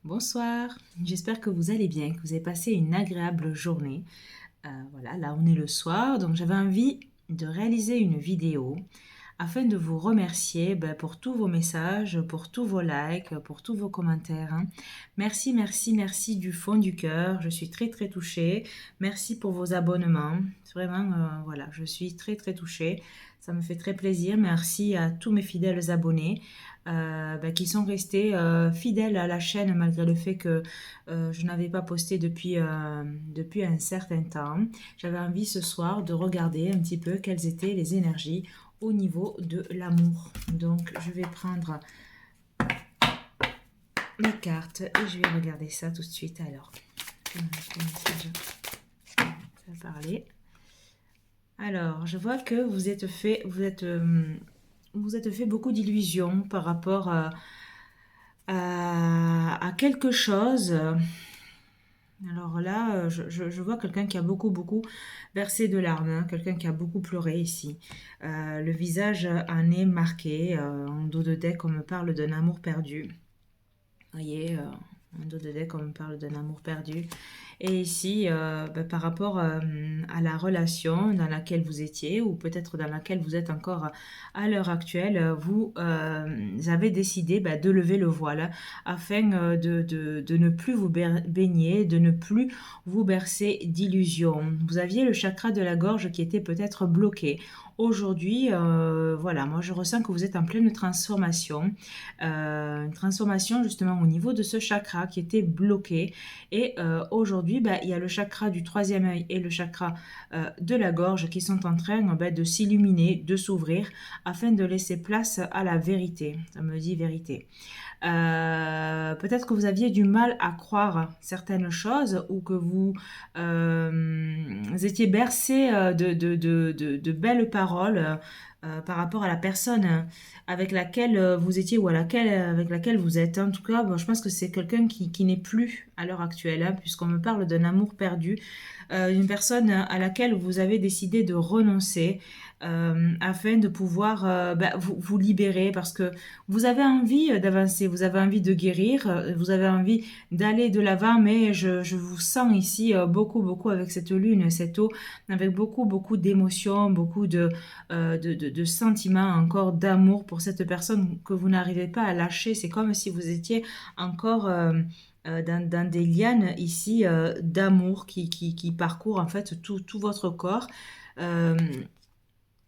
Bonsoir, j'espère que vous allez bien, que vous avez passé une agréable journée. Voilà, là on est le soir, donc j'avais envie de réaliser une vidéo afin de vous remercier pour tous vos messages, pour tous vos likes, pour tous vos commentaires, hein. Merci, merci, merci du fond du cœur, je suis très très touchée. Merci pour vos abonnements, vraiment, voilà, je suis très très touchée. Ça me fait très plaisir. Merci à tous mes fidèles abonnés qui sont restés fidèles à la chaîne malgré le fait que je n'avais pas posté depuis un certain temps. J'avais envie ce soir de regarder un petit peu quelles étaient les énergies au niveau de l'amour. Donc je vais prendre mes cartes et je vais regarder ça tout de suite. Alors, ça va parler. Alors, je vois que vous êtes fait beaucoup d'illusions par rapport à quelque chose. Alors là, je vois quelqu'un qui a beaucoup versé de larmes, hein, quelqu'un qui a beaucoup pleuré ici. Le visage en est marqué, en dos de deck, on me parle d'un amour perdu. Vous voyez, en dos de deck, on me parle d'un amour perdu. Et ici, par rapport à la relation dans laquelle vous étiez, ou peut-être dans laquelle vous êtes encore à l'heure actuelle, vous avez décidé de lever le voile afin de ne plus vous baigner, de ne plus vous bercer d'illusions. Vous aviez le chakra de la gorge qui était peut-être bloqué. Aujourd'hui, voilà, moi je ressens que vous êtes en pleine transformation, une transformation justement au niveau de ce chakra qui était bloqué. Et aujourd'hui, il y a le chakra du troisième œil et le chakra de la gorge qui sont en train de s'illuminer, de s'ouvrir afin de laisser place à la vérité. Ça me dit vérité. Peut-être que vous aviez du mal à croire certaines choses ou que vous étiez bercé de belles paroles par rapport à la personne avec laquelle vous étiez ou avec laquelle vous êtes. En tout cas, bon, je pense que c'est quelqu'un qui n'est plus à l'heure actuelle, hein, puisqu'on me parle d'un amour perdu, une personne à laquelle vous avez décidé de renoncer afin de pouvoir vous libérer parce que vous avez envie d'avancer, vous avez envie de guérir, vous avez envie d'aller de l'avant, mais je vous sens ici beaucoup avec cette lune, cette eau, avec beaucoup d'émotions, beaucoup de sentiments, encore d'amour pour cette personne que vous n'arrivez pas à lâcher. C'est comme si vous étiez encore dans des lianes ici d'amour qui parcourent en fait tout votre corps. Euh,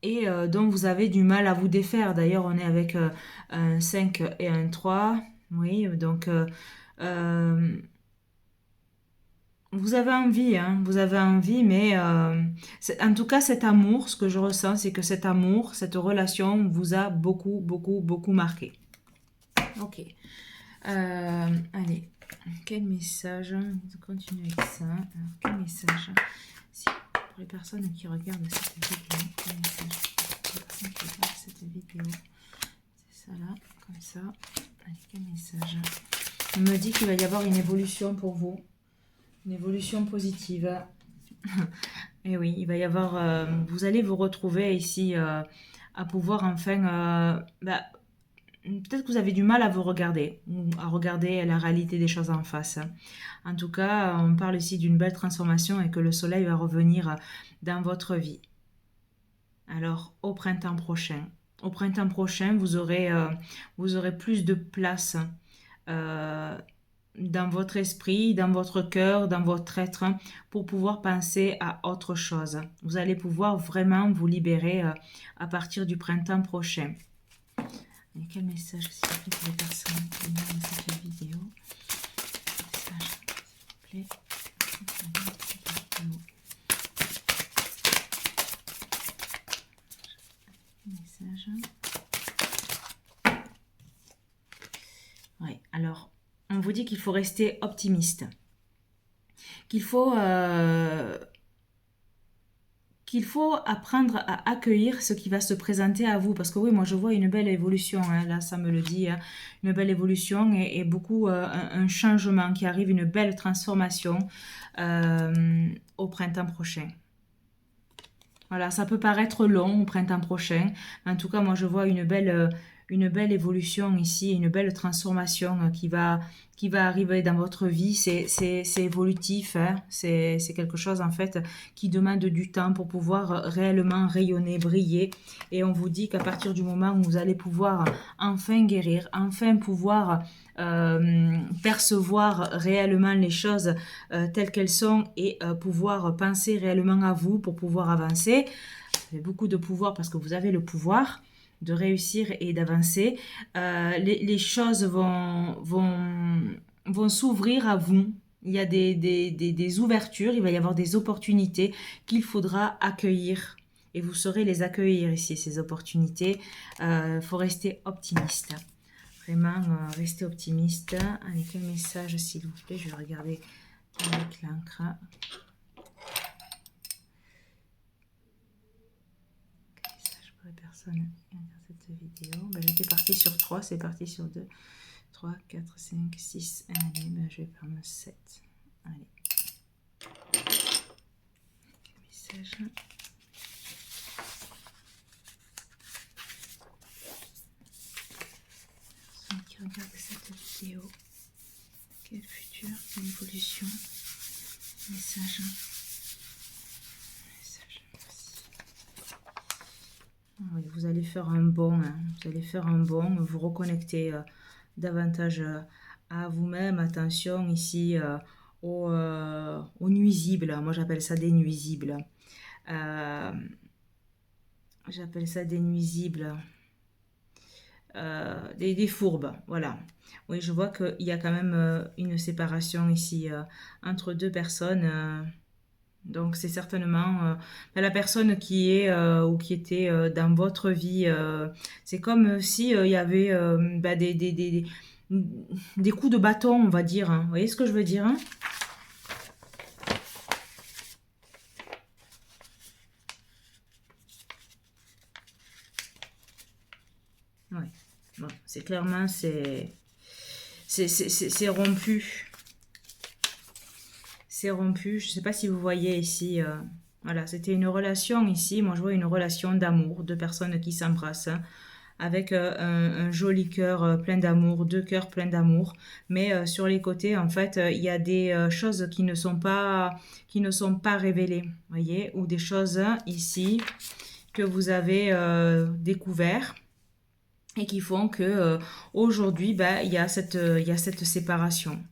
et dont vous avez du mal à vous défaire. D'ailleurs, on est avec un 5 et un 3. Oui, donc euh, vous avez envie, hein, vous avez envie, mais en tout cas, cet amour, ce que je ressens, c'est que cet amour, cette relation vous a beaucoup marqué. Ok. Allez, quel message? On continue avec ça. Alors, quel message? Si, pour les personnes qui regardent cette vidéo, quel message? Pour les personnes qui regardent cette vidéo, c'est ça là, comme ça. Allez, quel message? On me dit qu'il va y avoir une évolution pour vous, une évolution positive. Et oui, il va y avoir, vous allez vous retrouver ici à pouvoir enfin, peut-être que vous avez du mal à vous regarder, ou à regarder la réalité des choses en face. En tout cas, on parle ici d'une belle transformation et que le soleil va revenir dans votre vie. Alors, au printemps prochain, vous aurez plus de place euh, dans votre esprit, dans votre cœur, dans votre être, pour pouvoir penser à autre chose. Vous allez pouvoir vraiment vous libérer à partir du printemps prochain. Et quel message, s'il vous plaît, pour les personnes qui regardent cette vidéo? Message, s'il vous plaît. Message. Oui, alors, on vous dit qu'il faut rester optimiste. Qu'il faut apprendre à accueillir ce qui va se présenter à vous. Parce que oui, moi je vois une belle évolution, hein, là ça me le dit, hein, une belle évolution et beaucoup un changement qui arrive, une belle transformation au printemps prochain. Voilà, ça peut paraître long au printemps prochain, mais en tout cas moi je vois une belle évolution ici, une belle transformation qui va arriver dans votre vie. C'est évolutif, hein. C'est quelque chose en fait qui demande du temps pour pouvoir réellement rayonner, briller. Et on vous dit qu'à partir du moment où vous allez pouvoir enfin guérir, enfin pouvoir percevoir réellement les choses telles qu'elles sont et pouvoir penser réellement à vous pour pouvoir avancer. Vous avez beaucoup de pouvoir parce que vous avez le pouvoir de réussir et d'avancer. Les choses vont s'ouvrir à vous. Il y a des ouvertures, il va y avoir des opportunités qu'il faudra accueillir. Et vous saurez les accueillir ici, ces opportunités. Il faut rester optimiste. Vraiment, rester optimiste. Allez, quel message, s'il vous plaît? Je vais regarder avec l'encre. Quel message pour les personnes qui regardent cette vidéo? Ben, j'étais partie sur 3, c'est parti sur 2, 3, 4, 5, 6. Allez, ben, je vais prendre 7. Allez. Quel message? Qui regarde cette vidéo, quel futur, quelle évolution, message, merci. Oui, vous allez faire un bond, hein. Vous allez faire un bond, vous reconnecter davantage à vous-même. Attention ici aux nuisibles, moi j'appelle ça des nuisibles. J'appelle ça des nuisibles. Des fourbes, voilà. Oui, je vois qu'il y a quand même une séparation ici entre deux personnes. Donc, c'est certainement la personne qui est ou qui était dans votre vie. C'est comme si il y avait des coups de bâton, on va dire, hein. Vous voyez ce que je veux dire, hein? Ouais. Bon, c'est clairement, c'est rompu. C'est rompu. Je ne sais pas si vous voyez ici. Voilà, c'était une relation ici. Moi, je vois une relation d'amour, deux personnes qui s'embrassent, hein, avec un joli cœur plein d'amour, deux cœurs pleins d'amour. Mais sur les côtés, en fait, il y a des choses qui ne sont pas révélées, voyez, ou des choses ici que vous avez découvert et qui font que aujourd'hui, ben, il y a cette séparation.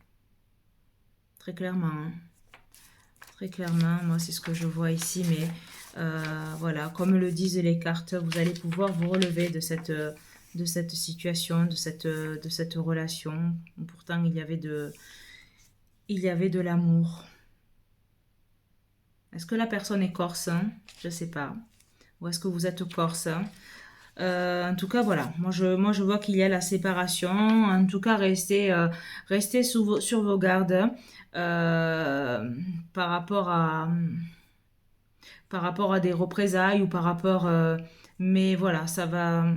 Très clairement, hein. Très clairement, moi c'est ce que je vois ici, mais voilà, comme le disent les cartes, vous allez pouvoir vous relever de cette situation, de cette relation. Pourtant, il y avait de l'amour. Est-ce que la personne est corse, hein? Je ne sais pas. Ou est-ce que vous êtes corse, hein? En tout cas, voilà. Moi, je vois qu'il y a la séparation. En tout cas, restez sur vos gardes par rapport à des représailles ou par rapport. Mais voilà, ça va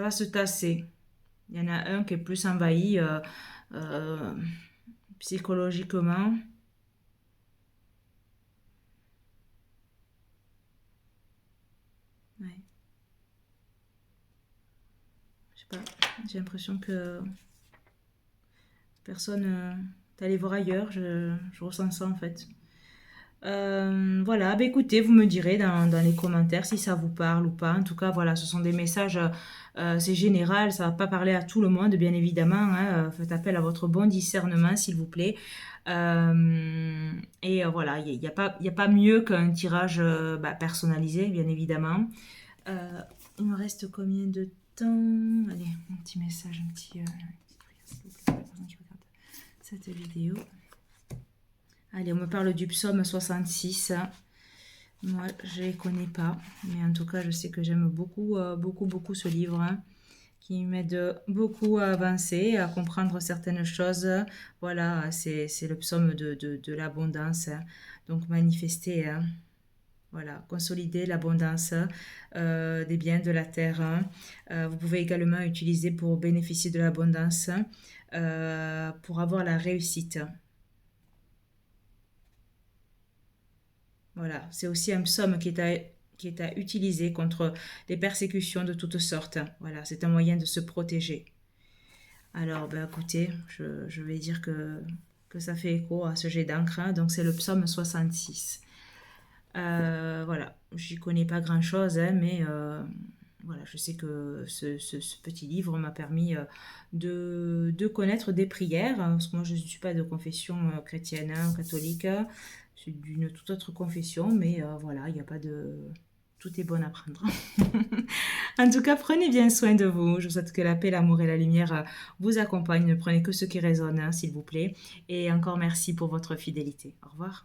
se tasser. Il y en a un qui est plus envahi euh, psychologiquement. Ouais. Je sais pas. J'ai l'impression que personne est allé voir ailleurs. Je ressens ça en fait. Voilà, bah écoutez, vous me direz dans les commentaires si ça vous parle ou pas. En tout cas, voilà, ce sont des messages, c'est général, ça va pas parler à tout le monde, bien évidemment, hein. Faites appel à votre bon discernement, s'il vous plaît. Et voilà, il y a pas mieux qu'un tirage personnalisé, bien évidemment. Il me reste combien de temps? Allez, un petit message, un petit prière, s'il vous plaît, pour la personne qui regarde cette vidéo. Allez, on me parle du psaume 66. Moi, je ne les connais pas, mais en tout cas, je sais que j'aime beaucoup, beaucoup, beaucoup ce livre, hein, qui m'aide beaucoup à avancer, à comprendre certaines choses. Voilà, c'est le psaume de l'abondance. Hein. Donc, manifester, hein, voilà, consolider l'abondance des biens de la terre. Hein. Vous pouvez également utiliser pour bénéficier de l'abondance, pour avoir la réussite. Voilà, c'est aussi un psaume qui est qui est à utiliser contre des persécutions de toutes sortes. Voilà, c'est un moyen de se protéger. Alors, ben, écoutez, je vais dire que ça fait écho à ce jet d'encre, hein. Donc c'est le psaume 66. Voilà, j'y connais pas grand-chose, hein, mais voilà, je sais que ce petit livre m'a permis de connaître des prières, hein, parce que moi je ne suis pas de confession chrétienne, hein, catholique, je suis d'une toute autre confession, mais voilà, il n'y a pas de... Tout est bon à prendre. En tout cas, prenez bien soin de vous. Je vous souhaite que la paix, l'amour et la lumière vous accompagnent. Ne prenez que ce qui résonne, hein, s'il vous plaît. Et encore merci pour votre fidélité. Au revoir.